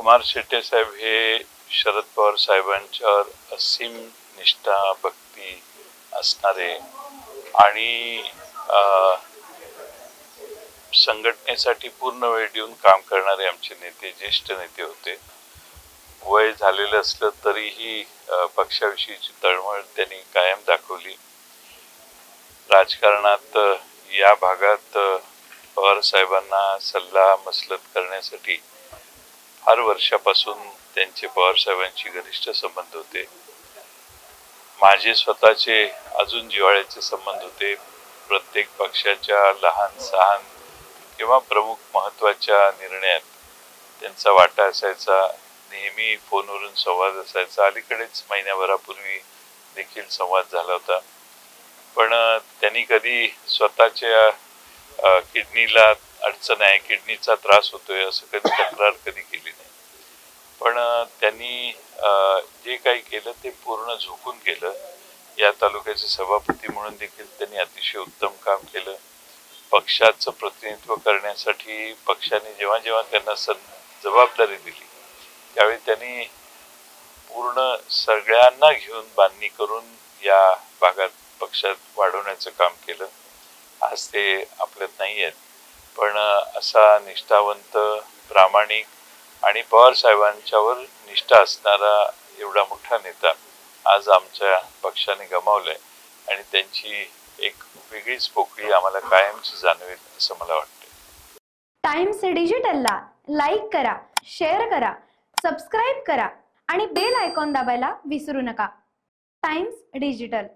कुमार शेट्टे साहेब हे शरद पवार साहेबांच्यावर असीम निष्ठा भक्ती असणारे आणि संघटनेसाठी पूर्ण वेळ देऊन काम करणारे आमचे नेते, ज्येष्ठ नेते होते. वय झालेलं असलं तरीही पक्षाविषयीची तळमळ त्यांनी कायम दाखवली. राजकारणात या भागात पवार साहेबांना सल्ला मसलत करण्यासाठी फार वर्षापासून त्यांचे पवार साहेबांशी घनिष्ठ संबंध होते. माझे स्वतःचे अजून जिव्हाळ्याचे संबंध होते. प्रत्येक पक्षाच्या लहान सहान किंवा प्रमुख महत्वाच्या निर्णयात त्यांचा वाटा असायचा. नेहमी फोनवरून संवाद असायचा. अलीकडेच महिन्याभरापूर्वी देखील संवाद झाला होता. पण त्यांनी कधी स्वतःच्या किडनीला अडचण आहे, किडनीचा त्रास होतोय असं कधी तक्रार कधी केली नाही. पण त्यांनी जे काही केलं ते पूर्ण झोकून केलं. या तालुक्याचे सभापती म्हणून देखील त्यांनी अतिशय उत्तम काम केलं. पक्षाचं प्रतिनिधित्व करण्यासाठी पक्षाने जेव्हा जेव्हा त्यांना जबाबदारी दिली त्यावेळी त्यांनी पूर्ण सगळ्यांना घेऊन बांधणी करून या भागात पक्षात वाढवण्याचं काम केलं. आज ते आपल्यात नाही आहेत, पण असा निष्ठावंत, प्रामाणिक आणि पवार साहेबांच्यावर निष्ठा असणारा एवढा मोठा नेता आज आमच्या पक्षाने गमावलाय आणि त्यांची एक वेगळीच पोकळी आम्हाला कायमची जाणवेल असं मला वाटतं. टाइम्स डिजिटलला लाईक करा, शेअर करा, सबस्क्राईब करा आणि बेल आयकॉन दाबायला विसरू नका. Times digital.